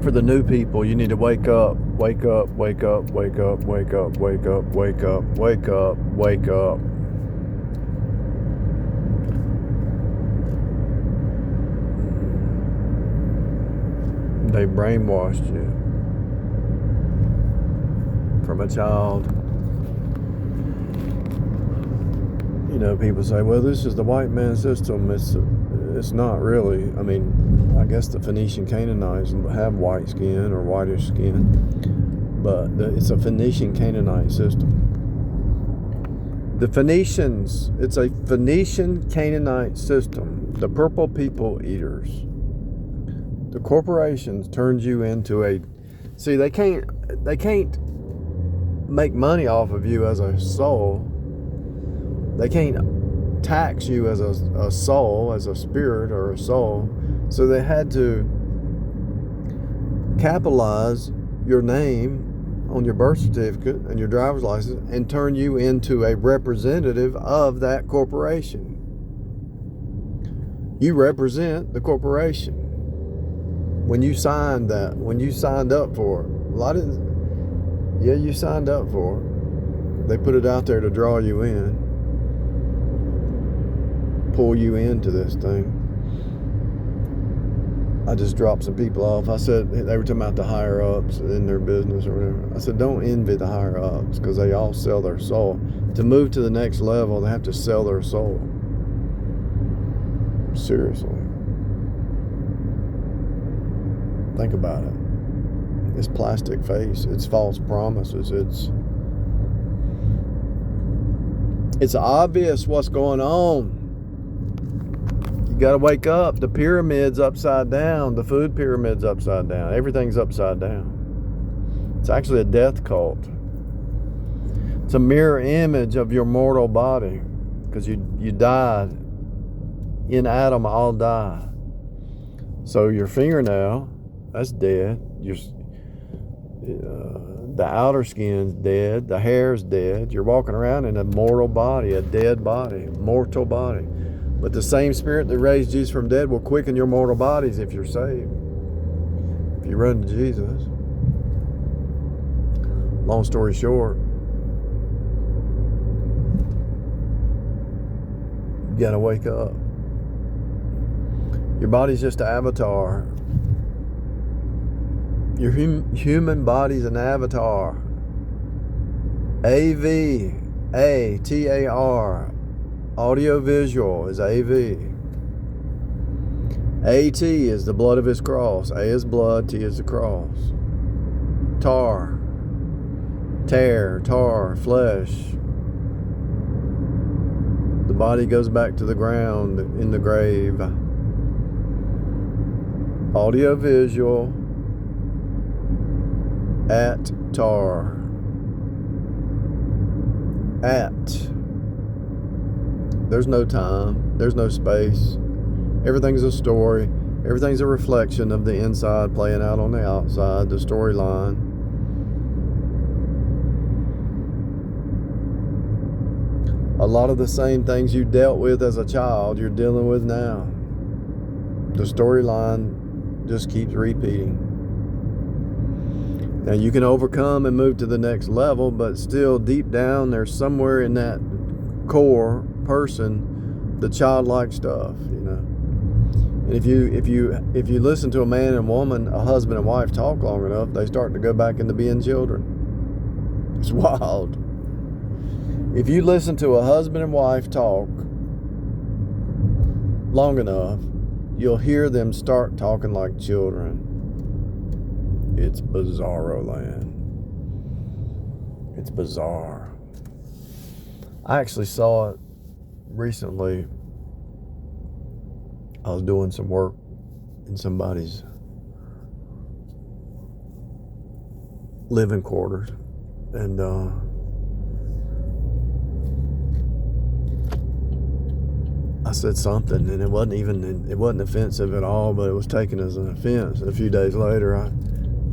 For the new people, you need to wake up, wake up, wake up, wake up, wake up, wake up, wake up, wake up, wake up. They brainwashed you from a child. You know, people say, well, this is the white man system. It's not really. I mean, I guess the Phoenician Canaanites have white skin or whitish skin, but it's a Phoenician Canaanite system. The Phoenicians, it's a Phoenician Canaanite system. The purple people eaters. The corporations turned you into a... See, they can't make money off of you as a soul. They can't tax you as a soul, as a spirit or a soul. So they had to capitalize your name on your birth certificate and your driver's license and turn you into a representative of that corporation. You represent the corporation. When you signed up for it, you signed up for it. They put it out there to draw you in, pull you into this thing. I just dropped some people off. I said, they were talking about the higher ups in their business or whatever. I said, don't envy the higher ups, because they all sell their soul. To move to the next level, they have to sell their soul. Seriously. Think about it. It's plastic face. It's false promises. It's obvious what's going on. You got to wake up. The pyramid's upside down. The food pyramid's upside down. Everything's upside down. It's actually a death cult. It's a mirror image of your mortal body, because you died. In Adam, all die. So your fingernail, that's dead. The outer skin's dead. The hair's dead. You're walking around in a mortal body, a dead body, mortal body. But the same spirit that raised Jesus from dead will quicken your mortal bodies if you're saved. If you run to Jesus. Long story short, you gotta wake up. Your body's just an avatar. Your human body's an avatar. AVATAR. Audio visual is AV. AT is the blood of his cross. A is blood, T is the cross. Tar. Tear, tar, flesh. The body goes back to the ground in the grave. Audio visual. At tar. At. There's no time. There's no space. Everything's a story. Everything's a reflection of the inside playing out on the outside, the storyline. A lot of the same things you dealt with as a child, you're dealing with now. The storyline just keeps repeating. Now you can overcome and move to the next level, but still deep down there's somewhere in that core person the childlike stuff, you know. And if you listen to a man and woman, a husband and wife talk long enough, they start to go back into being children. It's wild. If you listen to a husband and wife talk long enough, you'll hear them start talking like children. It's bizarro land. It's bizarre. I actually saw it recently. I was doing some work in somebody's living quarters, and I said something, and it wasn't offensive at all, but it was taken as an offense. And a few days later,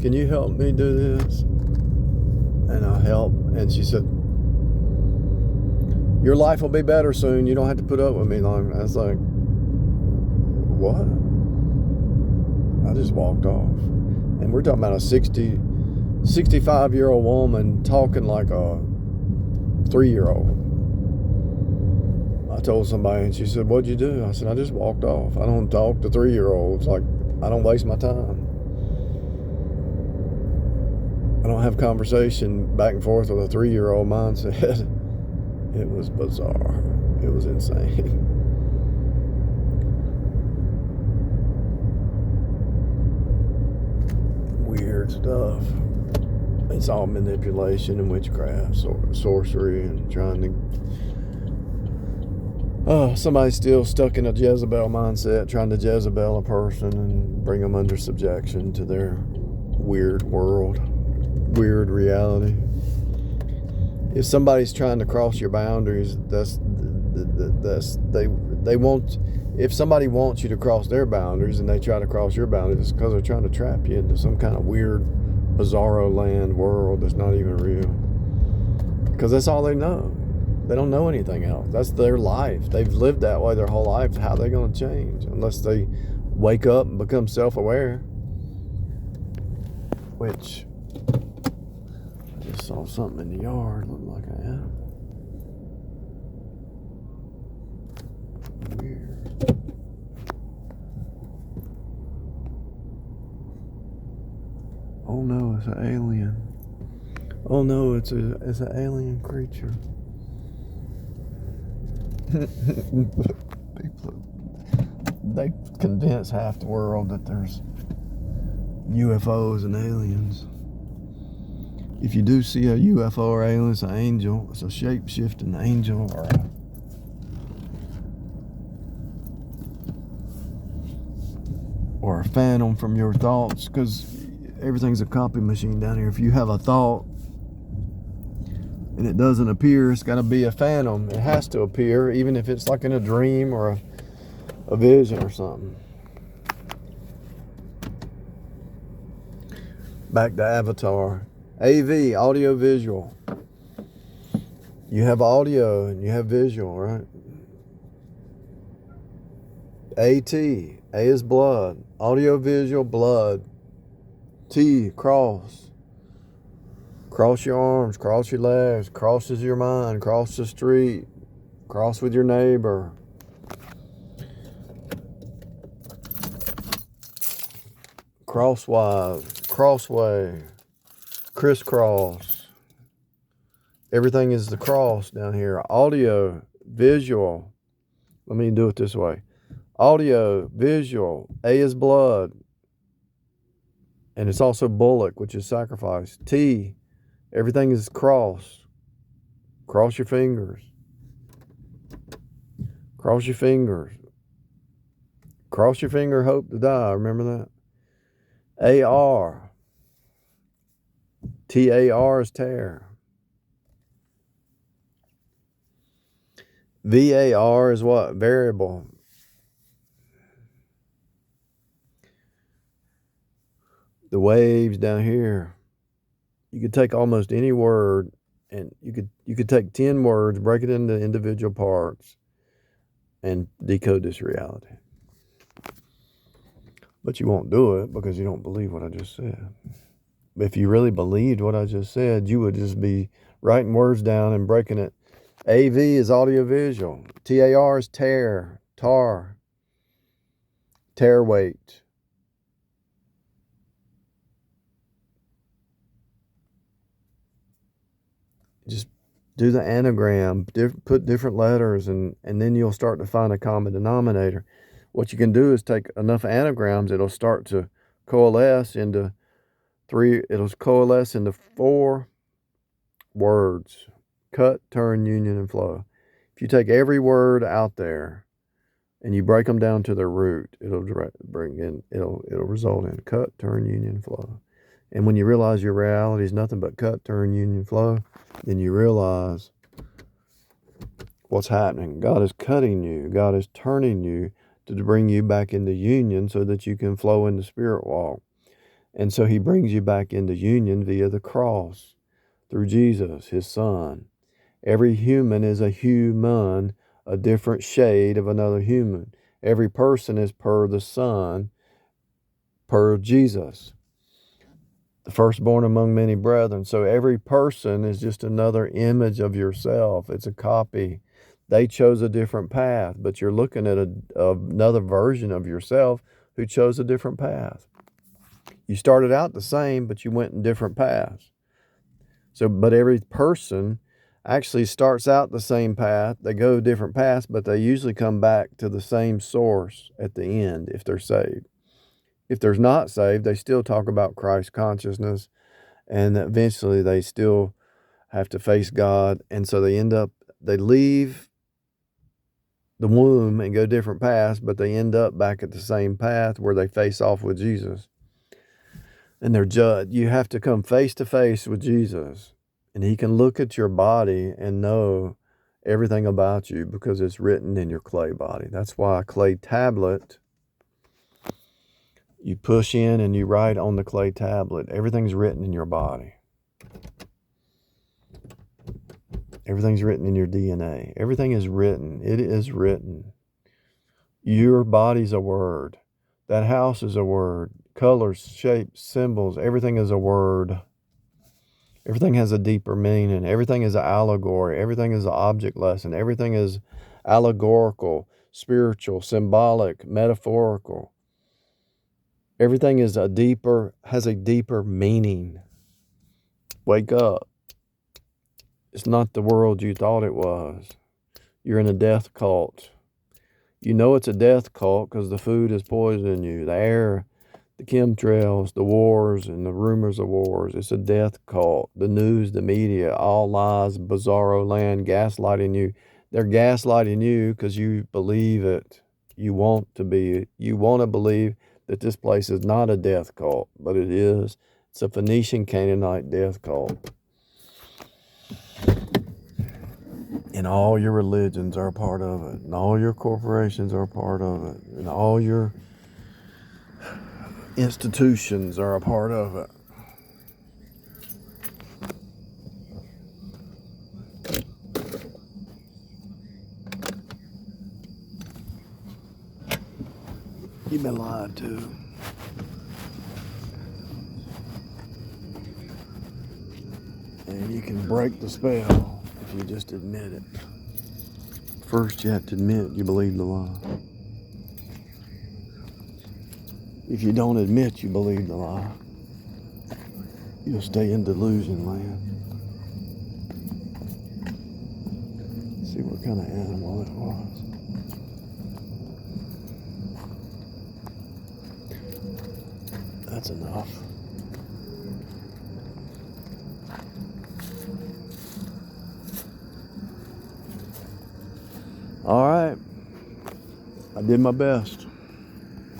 can you help me do this? And I helped, and she said, your life will be better soon. You don't have to put up with me long. I was like, what? I just walked off. And we're talking about a 65-year-old woman talking like a 3-year-old. I told somebody, and she said, "What'd you do?" I said, "I just walked off. I don't talk to 3-year-olds. Like, I don't waste my time. I don't have conversation back and forth with a 3-year-old mindset." It was bizarre. It was insane. Weird stuff. It's all manipulation and witchcraft, sorcery, and trying to... somebody's still stuck in a Jezebel mindset, trying to Jezebel a person and bring them under subjection to their weird world, weird reality. If somebody's trying to cross your boundaries, they won't. If somebody wants you to cross their boundaries and they try to cross your boundaries, it's because they're trying to trap you into some kind of weird, bizarro land world that's not even real. Because that's all they know. They don't know anything else. That's their life. They've lived that way their whole life. How are they going to change unless they wake up and become self-aware? Which, I just saw something in the yard. Looked like an animal. Weird. Oh no, it's an alien. Oh no, it's an alien creature. People, they convince half the world that there's UFOs and aliens. If you do see a UFO or alien, it's an angel. It's a shape-shifting angel or a phantom from your thoughts, because everything's a copy machine down here. If you have a thought and it doesn't appear, it's got to be a phantom. It has to appear, even if it's like in a dream or a vision or something. Back to Avatar. AV, audio visual. You have audio and you have visual, right? AT, A is blood. Audio visual, blood. T, cross. Cross your arms, cross your legs, crosses your mind, cross the street, cross with your neighbor. Crosswise, crossway, crisscross. Everything is the cross down here. Audio, visual. Let me do it this way. Audio, visual. A is blood. And it's also bullock, which is sacrifice. T, everything is cross. Cross your fingers. Cross your fingers. Cross your finger, hope to die. Remember that? AR. TAR is tear. VAR is what? Variable. The waves down here. You could take almost any word and you could take 10 words, break it into individual parts, and decode this reality. But you won't do it because you don't believe what I just said. If you really believed what I just said, you would just be writing words down and breaking it. AV is audiovisual. TAR is tear. Tar. Tear weight. Just do the anagram, put different letters, and then you'll start to find a common denominator. What you can do is take enough anagrams, it'll start to coalesce into 4 words. Cut, turn, union, and flow. If you take every word out there and you break them down to their root, it'll result in cut, turn, union, flow. And when you realize your reality is nothing but cut, turn, union, flow, then you realize what's happening. God is cutting you. God is turning you to bring you back into union so that you can flow in the spirit walk. And so he brings you back into union via the cross through Jesus, his son. Every human is a human, a different shade of another human. Every person is per the son, per Jesus, the firstborn among many brethren. So every person is just another image of yourself. It's a copy. They chose a different path, but you're looking at another version of yourself who chose a different path. You started out the same, but you went in different paths. So, but every person actually starts out the same path. They go different paths, but they usually come back to the same source at the end if they're saved. If they're not saved, they still talk about Christ consciousness, and eventually they still have to face God. And so they leave the womb and go different paths, but they end up back at the same path where they face off with Jesus. And they're judged. You have to come face to face with Jesus, and he can look at your body and know everything about you because it's written in your clay body. That's why a clay tablet, you push in and you write on the clay tablet. Everything's written in your body. Everything's written in your DNA. Everything is written. It is written. Your body's a word. That house is a word. Colors, shapes, symbols, everything is a word. Everything has a deeper meaning. Everything is an allegory. Everything is an object lesson. Everything is allegorical, spiritual, symbolic, metaphorical. Everything has a deeper meaning. Wake up. It's not the world you thought it was. You're in a death cult. You know it's a death cult because the food is poisoning you. The air, the chemtrails, the wars, and the rumors of wars. It's a death cult. The news, the media, all lies, bizarro land, gaslighting you. They're gaslighting you because you believe it. You want to believe that this place is not a death cult, but it is. It's a Phoenician Canaanite death cult. And all your religions are a part of it. And all your corporations are a part of it. And all your institutions are a part of it. You've been lied to. And you can break the spell if you just admit it. First, you have to admit you believe the lie. If you don't admit you believe the lie, you'll stay in delusion land. See what kind of animal it was. That's enough. All right. I did my best.